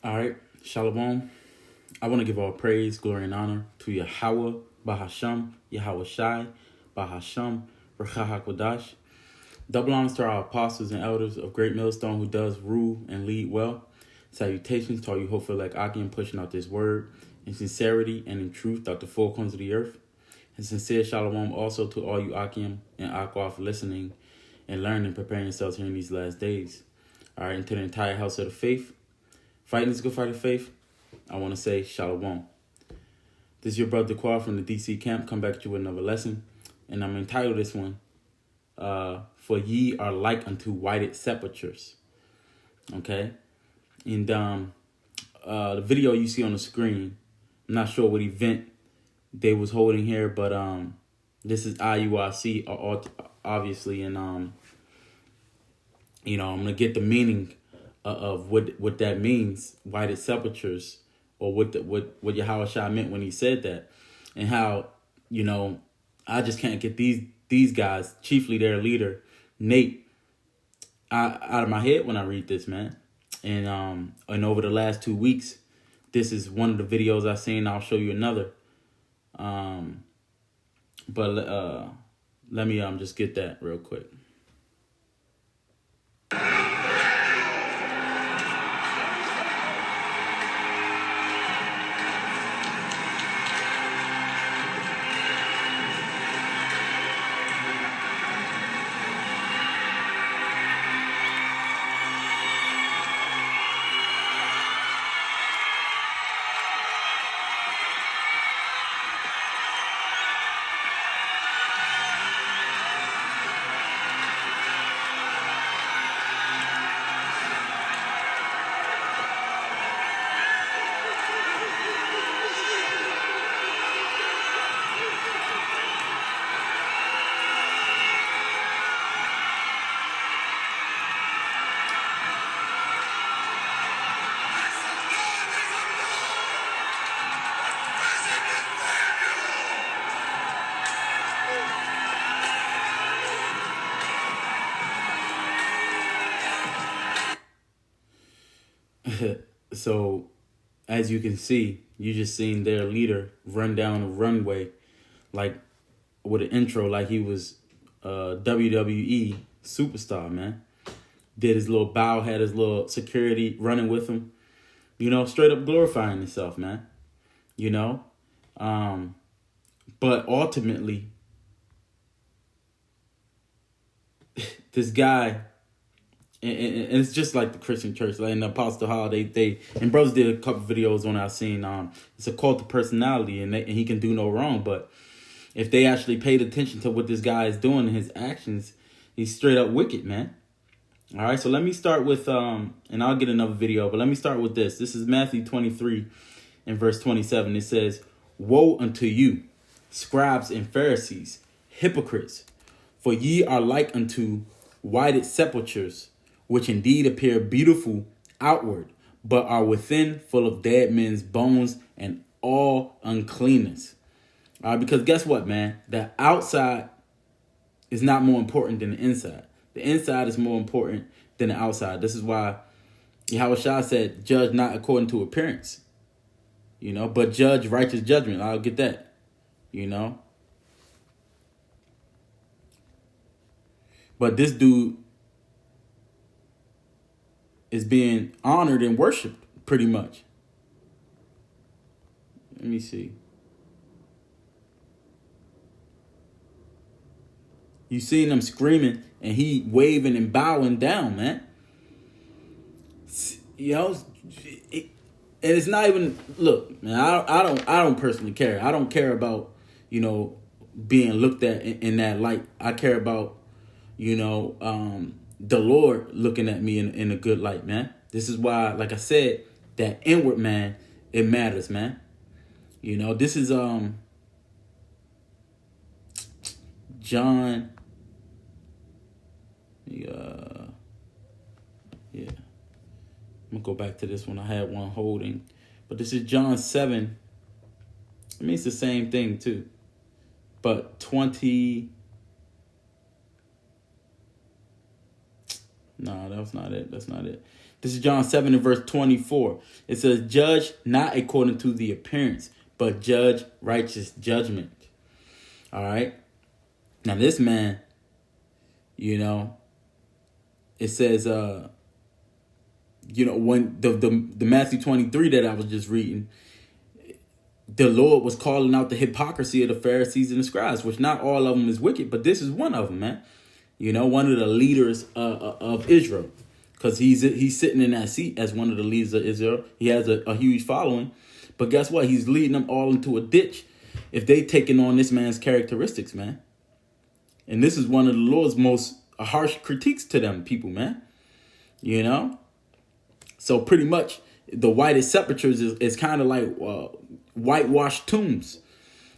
All right, Shalom. I want to give all praise, glory, and honor to Yahweh, Bahasham, Yahweh Shai, Bahasham, Rechah HaKodash. Double honors to our apostles and elders of Great Millstone who does rule and lead well. Salutations to all you hopeful like Akim pushing out this word in sincerity and in truth throughout the four corners of the earth. And sincere Shalom also to all you Akim and Akwa for listening and learning, preparing yourselves here in these last days. All right, and to the entire house of the faith, fighting this good fight of faith, I want to say Shalom. This is your brother Kwa from the DC camp. Come back to you with another lesson. And I'm entitled this one, For Ye Are Like Unto Whited Sepulchres. Okay? And the video you see on the screen, I'm not sure what event they was holding here, but this is IUIC, obviously. And, I'm going to get the meaning of what that means, whited sepulchres, or what Yahweh Shai meant when he said that, and how, I just can't get these guys, chiefly their leader, Nate, out of my head when I read this, man. And over the last 2 weeks, this is one of the videos I've seen. I'll show you another. But let me just get that real quick. So, as you can see, you just seen their leader run down a runway, like with an intro, like he was a WWE superstar, man. Did his little bow, had his little security running with him, straight up glorifying himself, man. But ultimately, this guy. And it's just like the Christian church, like in the Apostle Hall, they and brothers did a couple videos on I've seen. It's a cult of personality, and he can do no wrong. But if they actually paid attention to what this guy is doing and his actions, he's straight up wicked, man. All right, so let me start with and I'll get another video, but let me start with this. This is Matthew 23 and verse 27. It says, "Woe unto you, scribes and Pharisees, hypocrites, for ye are like unto whited sepulchres, which indeed appear beautiful outward, but are within full of dead men's bones and all uncleanness." Because guess what, man? The outside is not more important than the inside. The inside is more important than the outside. This is why Yahweh Shai said, judge not according to appearance, but judge righteous judgment. I'll get that, But this dude is being honored and worshipped pretty much. Let me see. You seen him screaming and he waving and bowing down, man. And it's not even, look, man, I don't personally care. I don't care about, being looked at in that light. I care about, the Lord looking at me in a good light, man. This is why, like I said, that inward man, it matters, man. This is John. I'm gonna go back to this one. I had one holding, but this is John 7. I mean, it's the same thing too, but 20. No, that's not it. That's not it. This is John 7 and verse 24. It says, judge not according to the appearance, but judge righteous judgment. All right. Now this man, you know, it says, you know, when the Matthew 23 that I was just reading, the Lord was calling out the hypocrisy of the Pharisees and the scribes, which not all of them is wicked, but this is one of them, man. You know, one of the leaders of Israel, because he's sitting in that seat as one of the leaders of Israel. He has a huge following, but guess what? He's leading them all into a ditch if they taking on this man's characteristics, man. And this is one of the Lord's most harsh critiques to them people, man. You know, so pretty much the whitest sepulchres is kind of like whitewashed tombs,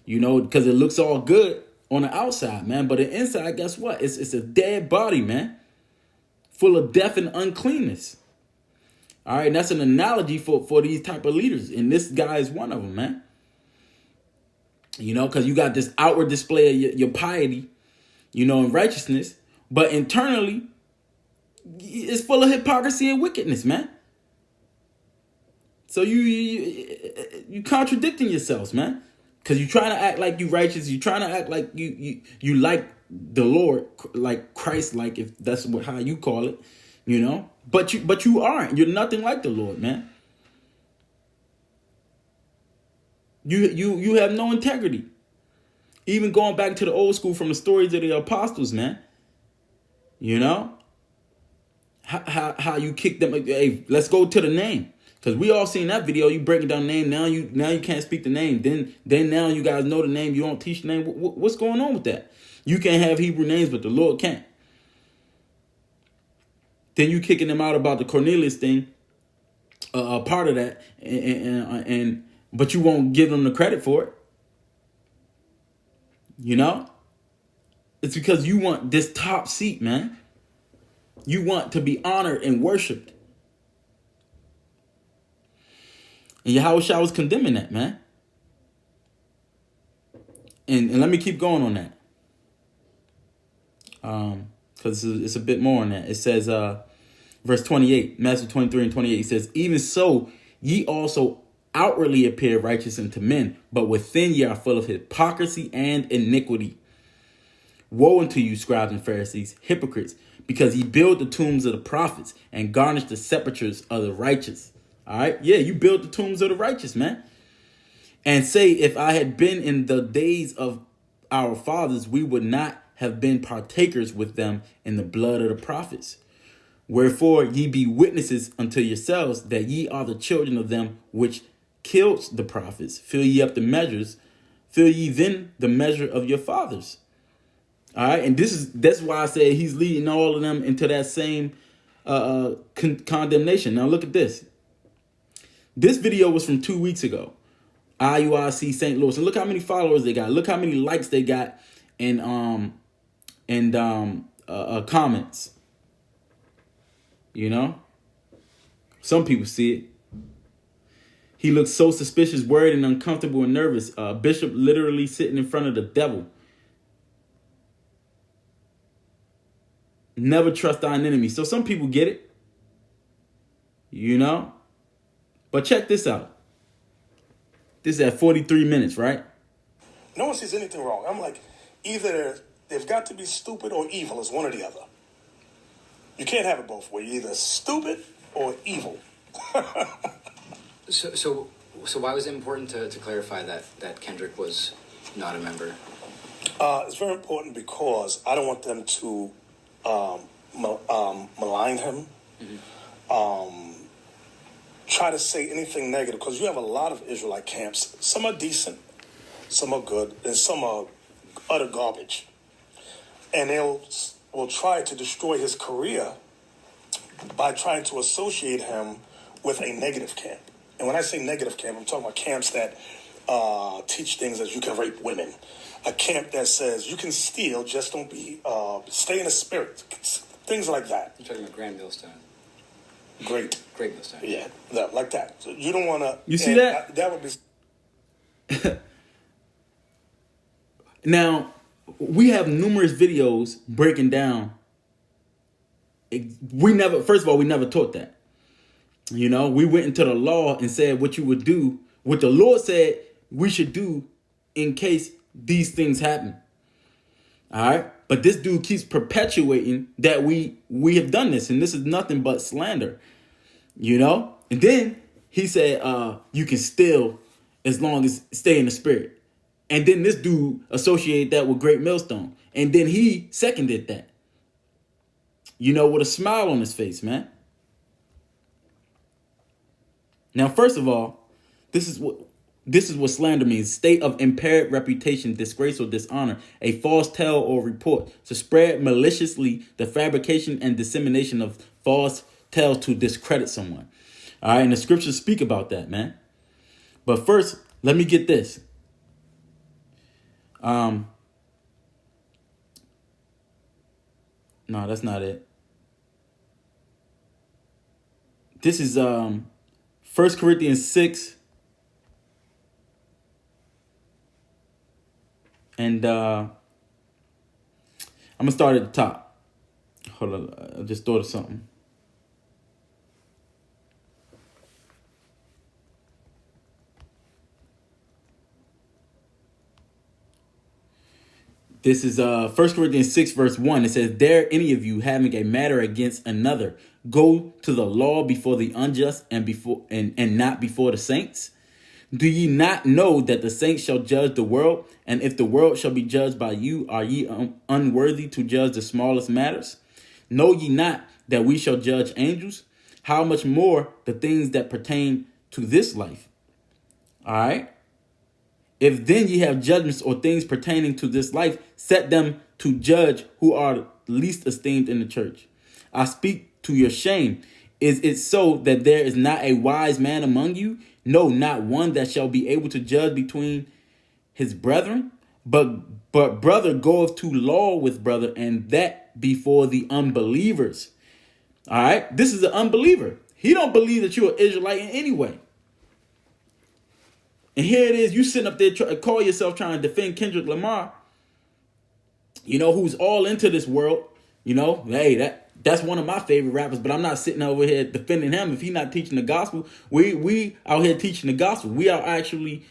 you know, because it looks all good on the outside, man. But the inside, guess what? It's a dead body, man, full of death and uncleanness. All right. And that's an analogy for these type of leaders. And this guy is one of them, man. You know, because you got this outward display of your piety, you know, and righteousness. But internally, it's full of hypocrisy and wickedness, man. So you contradicting yourselves, man. Because you're trying to act like you righteous. You're trying to act like you like the Lord, like Christ, like if that's how you call it, you know. But you aren't. You're nothing like the Lord, man. You have no integrity. Even going back to the old school from the stories of the apostles, man. You know how you kick them. Hey, let's go to the name. Because we all seen that video. You breaking down the name. Now you can't speak the name. Then now you guys know the name. You don't teach the name. What's going on with that? You can't have Hebrew names, but the Lord can't. Then you kicking them out about the Cornelius thing. Part of that. And but you won't give them the credit for it. You know? It's because you want this top seat, man. You want to be honored and worshipped. And Yahushua was condemning that, man. And let me keep going on that. Because it's a bit more on that. It says, verse 28, Matthew 23 and 28, it says, even so, ye also outwardly appear righteous unto men, but within ye are full of hypocrisy and iniquity. Woe unto you, scribes and Pharisees, hypocrites, because ye build the tombs of the prophets and garnish the sepulchres of the righteous. All right. Yeah, you build the tombs of the righteous, man. And say, if I had been in the days of our fathers, we would not have been partakers with them in the blood of the prophets. Wherefore ye be witnesses unto yourselves that ye are the children of them which killed the prophets. Fill ye up the measures. Fill ye then the measure of your fathers. All right. And that's why I say he's leading all of them into that same condemnation. Now look at this. This video was from 2 weeks ago. IUIC St. Louis. And look how many followers they got. Look how many likes they got and comments. You know? Some people see it. He looks so suspicious, worried, and uncomfortable and nervous. Bishop literally sitting in front of the devil. Never trust thine enemy. So some people get it. You know? But check this out. This is at 43 minutes, right? No one sees anything wrong. I'm like, either they've got to be stupid or evil. It's one or the other. You can't have it both ways. You're either stupid or evil. So why was it important to clarify that Kendrick was not a member? It's very important because I don't want them to malign him. Mm-hmm. Try to say anything negative, because you have a lot of Israelite camps. Some are decent, some are good, and some are utter garbage. And will try to destroy his career by trying to associate him with a negative camp. And when I say negative camp, I'm talking about camps that teach things as you can rape women. A camp that says you can steal, just don't stay in the spirit. Things like that. You're talking about Grand Millstone. Great Millstone. Yeah, like that. So you don't want to. You see that? That would be. Now, we have numerous videos breaking down First of all, we never taught that. You know, we went into the law and said what you would do, what the Lord said we should do in case these things happen. All right. But this dude keeps perpetuating that we have done this, and this is nothing but slander, you know? And then he said, you can steal as long as stay in the spirit. And then this dude associated that with Great Millstone. And then he seconded that, you know, with a smile on his face, man. Now, first of all, this is what slander means: state of impaired reputation, disgrace, or dishonor, a false tale or report, to spread maliciously the fabrication and dissemination of false tales to discredit someone. All right, and the scriptures speak about that, man. But first, let me get this. No, that's not it. This is 1 Corinthians 6. And I'm going to start at the top. Hold on. I just thought of something. This is 1 Corinthians 6, verse 1. It says, "Dare any of you, having a matter against another, go to the law before the unjust and not before the saints? Do ye not know that the saints shall judge the world? And if the world shall be judged by you, are ye unworthy to judge the smallest matters? Know ye not that we shall judge angels? How much more the things that pertain to this life?" All right. "If then ye have judgments or things pertaining to this life, set them to judge who are least esteemed in the church. I speak to your shame. Is it so that there is not a wise man among you? No, not one that shall be able to judge between his brethren. But brother goeth to law with brother, and that before the unbelievers." All right. This is an unbeliever. He don't believe that you're an Israelite in any way. And here it is, you sitting up there call yourself trying to defend Kendrick Lamar, you know, who's all into this world. You know, hey, that's one of my favorite rappers, but I'm not sitting over here defending him if he's not teaching the gospel. We out here teaching the gospel. We are actually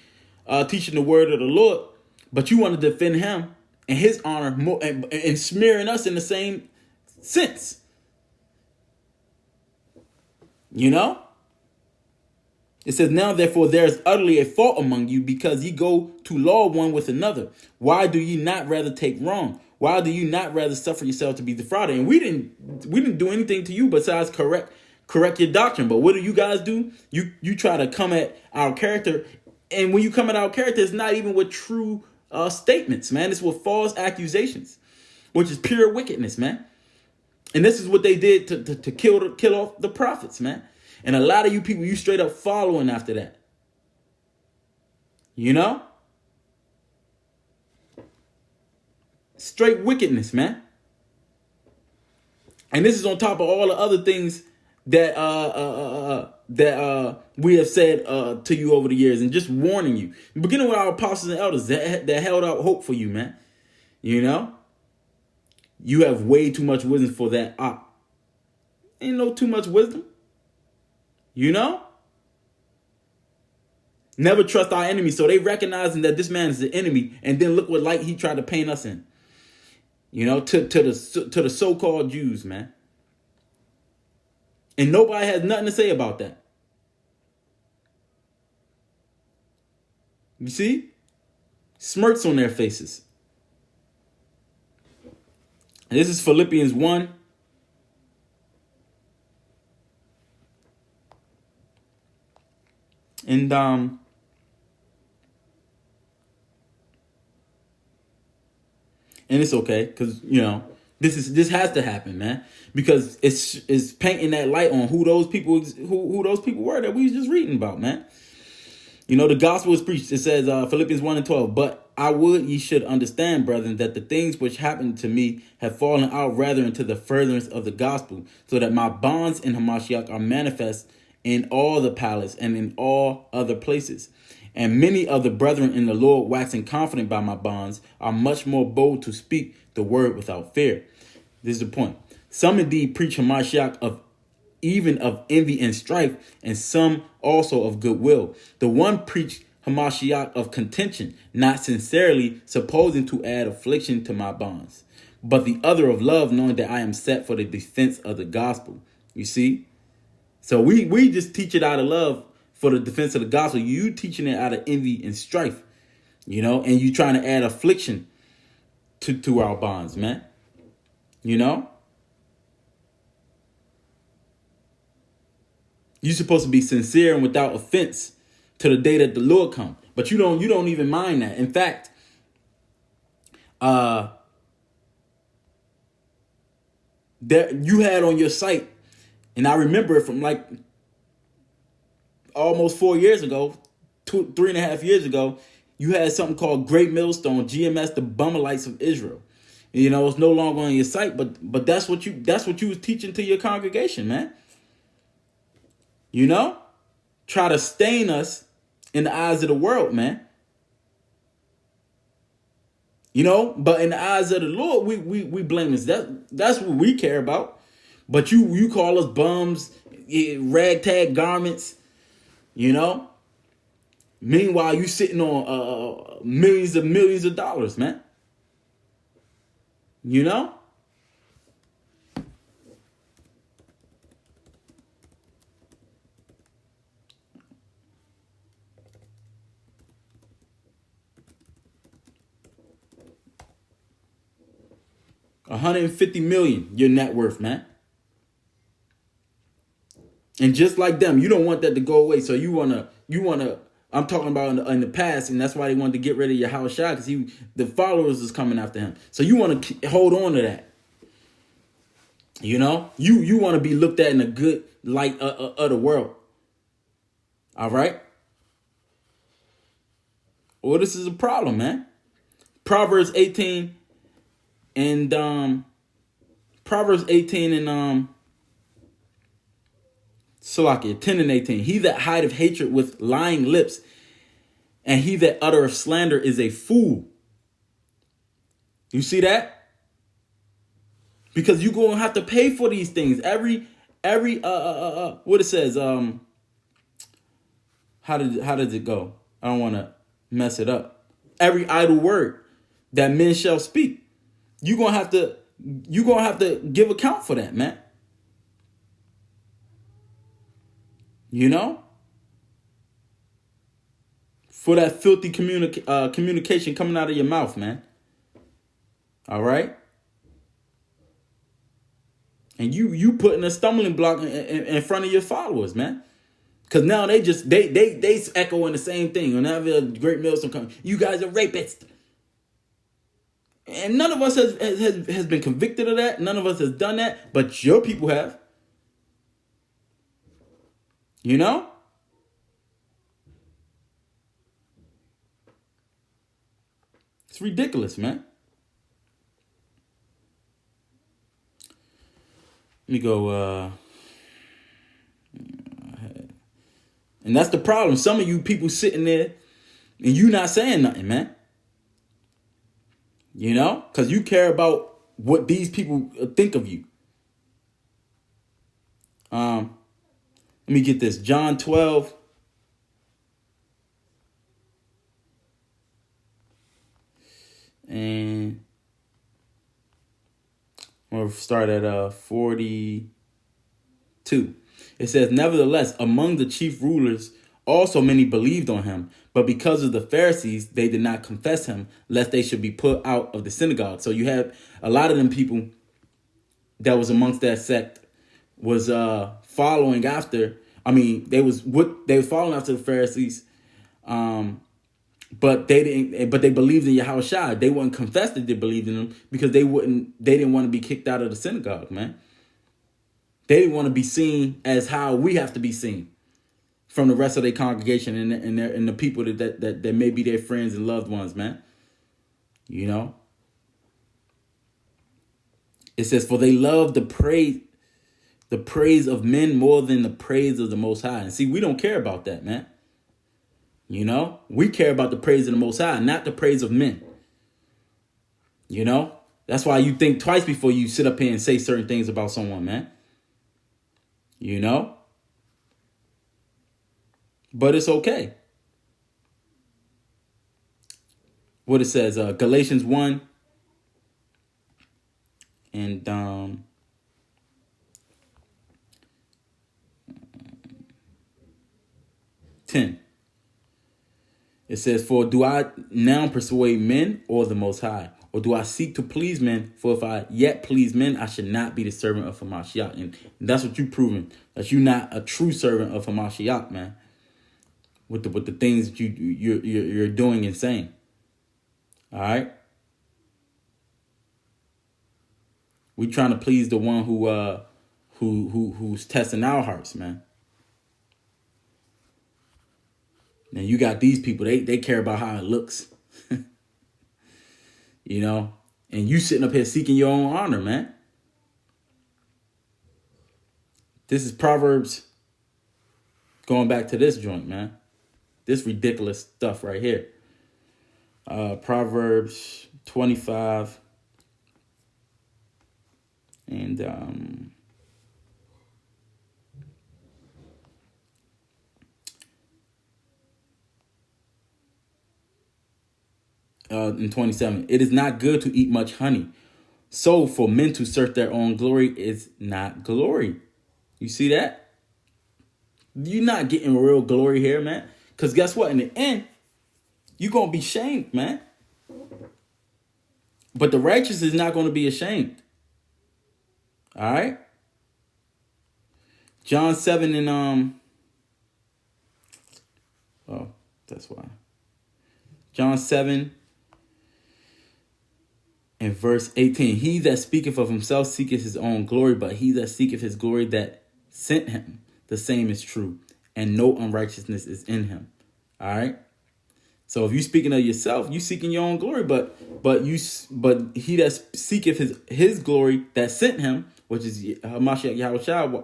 teaching the word of the Lord, but you want to defend him and his honor more, and smearing us in the same sense. You know? It says, "Now therefore there is utterly a fault among you, because ye go to law one with another. Why do ye not rather take wrong? Why do you not rather suffer yourself to be defrauded?" And we didn't do anything to you besides correct your doctrine. But what do you guys do? You try to come at our character, and when you come at our character, it's not even with true statements, man. It's with false accusations, which is pure wickedness, man. And this is what they did to kill off the prophets, man. And a lot of you people, you straight up following after that. You know? Straight wickedness, man. And this is on top of all the other things that we have said to you over the years, and just warning you. Beginning with our apostles and elders that held out hope for you, man. You know? You have way too much wisdom for that. Ain't no too much wisdom. You know? Never trust our enemy. So they recognizing that this man is the enemy, and then look what light he tried to paint us in. You know, to the so-called Jews, man. And nobody has nothing to say about that. You see? Smirks on their faces. And this is Philippians 1. And it's okay, because you know this has to happen, man, because it's painting that light on who those people were that we was just reading about, man. You know, the gospel is preached. It says Philippians 1:12, "But I would ye should understand, brethren, that the things which happened to me have fallen out rather into the furtherance of the gospel, so that my bonds in Hamashiach are manifest in all the palace and in all other places. And many of the brethren in the Lord, waxing confident by my bonds, are much more bold to speak the word without fear." This is the point. Some indeed preach Hamashiach of even of envy and strife, and some also of goodwill. The one preached Hamashiach of contention, not sincerely, supposing to add affliction to my bonds, but the other of love, knowing that I am set for the defense of the gospel. You see? So we just teach it out of love for the defense of the gospel. You teaching it out of envy and strife, and you trying to add affliction to our bonds, man. You're supposed to be sincere and without offense to the day that the Lord comes. But you don't even mind that. In fact, that you had on your site, and I remember it from like almost 4 years ago, 3.5 years ago, you had something called Great Millstone, GMS, the Bumalites of Israel. It's no longer on your site, but that's what you was teaching to your congregation, man. Try to stain us in the eyes of the world, man. But in the eyes of the Lord, we blame us. That's what we care about. But you call us bums, ragtag garments, Meanwhile, you sitting on millions of dollars, man. 150 million, your net worth, man. And just like them, you don't want that to go away. So you wanna. I'm talking about in the past, and that's why they wanted to get rid of your house shot, because the followers is coming after him. So you want to hold on to that. You want to be looked at in a good light of the world. All right. Well, this is a problem, man. Proverbs 18 and Salakia 10 and 18. He that hideth hatred with lying lips, and he that uttereth slander is a fool. You see that? Because you're gonna have to pay for these things. Every what it says. How does it go? I don't want to mess it up. Every idle word that men shall speak, you're gonna have to give account for that, man. For that filthy communication coming out of your mouth, man. All right. And you putting a stumbling block in front of your followers, man. Because now they echoing the same thing. Whenever a great millstone comes, you guys are rapists. And none of us has been convicted of that. None of us has done that. But your people have. It's ridiculous, man. Let me go. And that's the problem. Some of you people sitting there and you not saying nothing, man. Because you care about what these people think of you. Let me get this. John 12. And we'll start at 42. It says, nevertheless, among the chief rulers also many believed on him, but because of the Pharisees, they did not confess him, lest they should be put out of the synagogue. So you have a lot of them people that was amongst that sect was following after. They were following after the Pharisees, but they didn't. But they believed in Yahushua. They wouldn't confess that they believed in him because they didn't want to be kicked out of the synagogue, man. They didn't want to be seen as how we have to be seen from the rest of their congregation and the people that may be their friends and loved ones, man. It says, for they love the praise of men more than the praise of the Most High. And see, we don't care about that, man. We care about the praise of the Most High, not the praise of men. That's why you think twice before you sit up here and say certain things about someone, man. You know? But it's okay. What it says, Galatians 1 and 10. It says, for do I now persuade men or the Most High? Or do I seek to please men? For if I yet please men, I should not be the servant of Hamashiach. And that's what you're proving. That you're not a true servant of Hamashiach, man. With the things that you're doing and saying. All right? We trying to please the one who's testing our hearts, man. And you got these people, they care about how it looks. You know? And you sitting up here seeking your own honor, man. This is Proverbs. Going back to this joint, man. This ridiculous stuff right here. Proverbs 25. And in 27, it is not good to eat much honey. So for men to search their own glory is not glory. You see that? You're not getting real glory here, man. Because guess what? In the end, you're going to be shamed, man. But the righteous is not going to be ashamed. All right? John 7 and oh, that's why. John 7 and verse 18. He that speaketh of himself seeketh his own glory, but he that seeketh his glory that sent him, the same is true, and no unrighteousness is in him. All right? So if you speaking of yourself, you seeking your own glory, but he that seeketh his glory that sent him, which is Hamashiach Yahweh.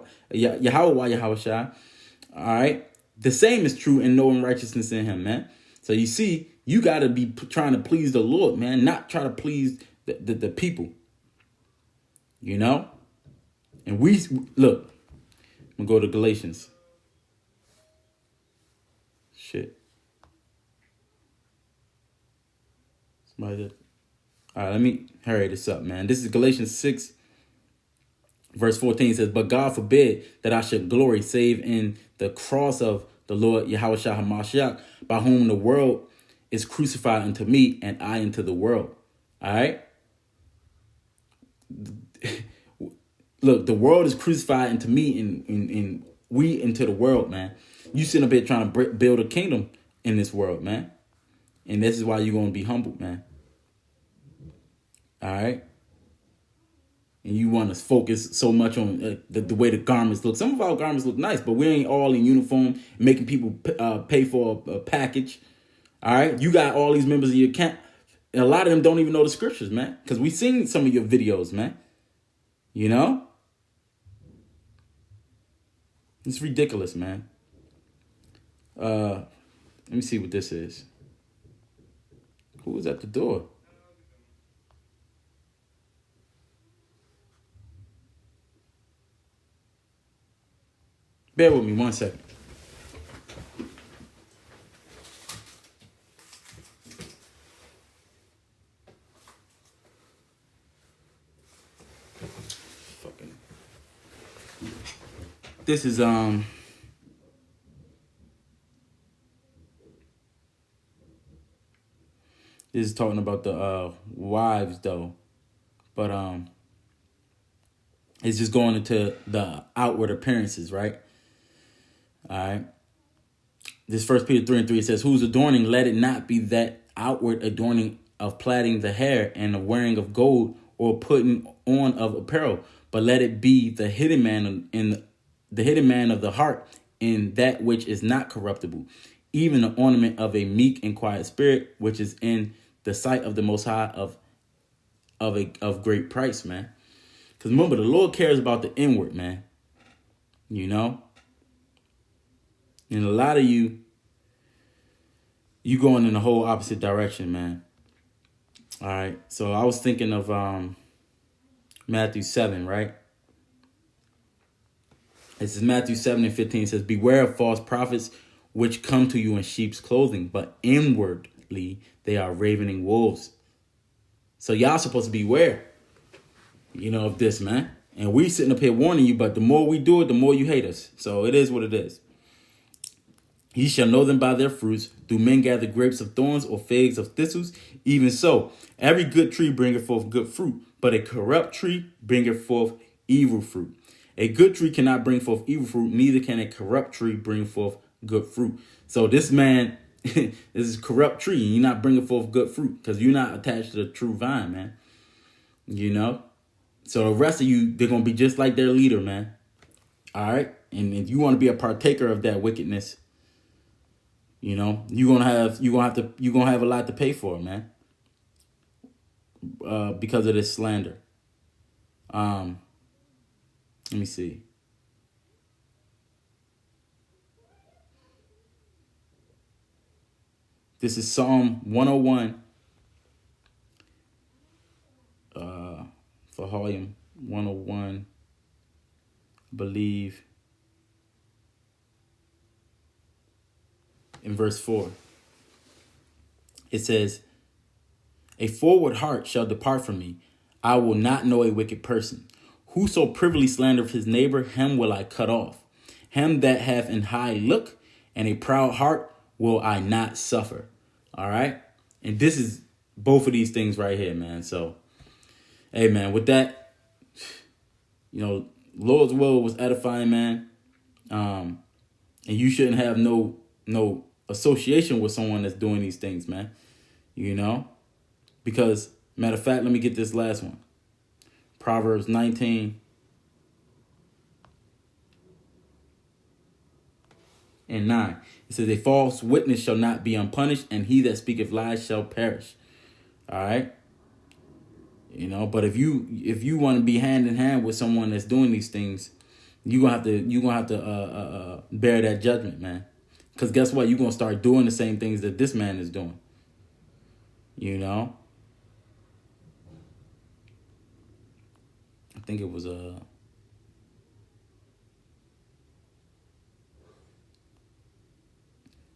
All right? The same is true, and no unrighteousness in him, man. So you see, you got to be trying to please the Lord, man, not try to please the people. You know? And we, look, I'm going to go to Galatians. Shit. Somebody did. All right, let me hurry this up, man. This is Galatians 6, verse 14. It says, but God forbid that I should glory save in the cross of the Lord Yahweh HaMashiach, by whom the world is crucified unto me and I unto the world. All right? Look, the world is crucified unto me and we into the world, man. You sitting up here trying to build a kingdom in this world, man. And this is why you're going to be humbled, man. All right? And you want to focus so much on the way the garments look. Some of our garments look nice, but we ain't all in uniform, making people pay for a package. All right? You got all these members of your camp. And a lot of them don't even know the scriptures, man. Because we seen some of your videos, man. You know? It's ridiculous, man. Let me see what this is. Who was at the door? Bear with me 1 second. Fucking. This is This is talking about the wives though. But it's just going into the outward appearances, right? All right. This 1 Peter 3 and 3 says, whose adorning, let it not be that outward adorning of plaiting the hair and the wearing of gold or putting on of apparel, but let it be the hidden man in the hidden man of the heart in that which is not corruptible, even the ornament of a meek and quiet spirit, which is in the sight of the Most High of great price, man. Because remember, the Lord cares about the inward, man. You know? And a lot of you going in the whole opposite direction, man. All right. So I was thinking of Matthew 7, right? This is Matthew 7:15. It says, beware of false prophets which come to you in sheep's clothing, but inwardly they are ravening wolves. So y'all supposed to beware, of this, man. And we sitting up here warning you, but the more we do it, the more you hate us. So it is what it is. Ye shall know them by their fruits. Do men gather grapes of thorns or figs of thistles? Even so, every good tree bringeth forth good fruit, but a corrupt tree bringeth forth evil fruit. A good tree cannot bring forth evil fruit, neither can a corrupt tree bring forth good fruit. So this man is a corrupt tree, and you're not bringing forth good fruit because you're not attached to the true vine, man. So the rest of you, they're going to be just like their leader, man. All right? And if you want to be a partaker of that wickedness, you're gonna have a lot to pay for, man. Because of this slander. Let me see. This is Psalm 101. For volume 101, I believe, in verse 4. It says, a forward heart shall depart from me. I will not know a wicked person. Whoso privily slandereth his neighbor, him will I cut off. Him that hath an high look and a proud heart will I not suffer. All right? And this is both of these things right here, man. So, hey, man, with that, Lord's will was edifying, man. And you shouldn't have no association with someone that's doing these things, man. Because, matter of fact, let me get this last one. Proverbs 19 and 9. It says, a false witness shall not be unpunished, and he that speaketh lies shall perish. All right? But if you want to be hand in hand with someone that's doing these things, you're gonna have to bear that judgment, man. Because guess what? You're gonna start doing the same things that this man is doing. I think it was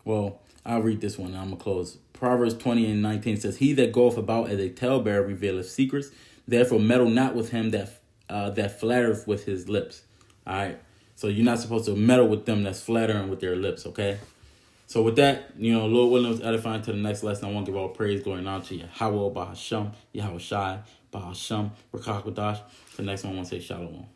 well, I'll read this one and I'm gonna close. Proverbs 20 and 19 says, he that goeth about as a talebearer revealeth secrets, therefore meddle not with him that flattereth with his lips. All right. So you're not supposed to meddle with them that's flattering with their lips, okay? So with that, Lord willing, was edifying to the next lesson. I want to give all praise, glory, and honor to Yahweh, Bahasham, Yahweh Shai, Bahasham, Rakakwadash. The next one I want to say Shalom.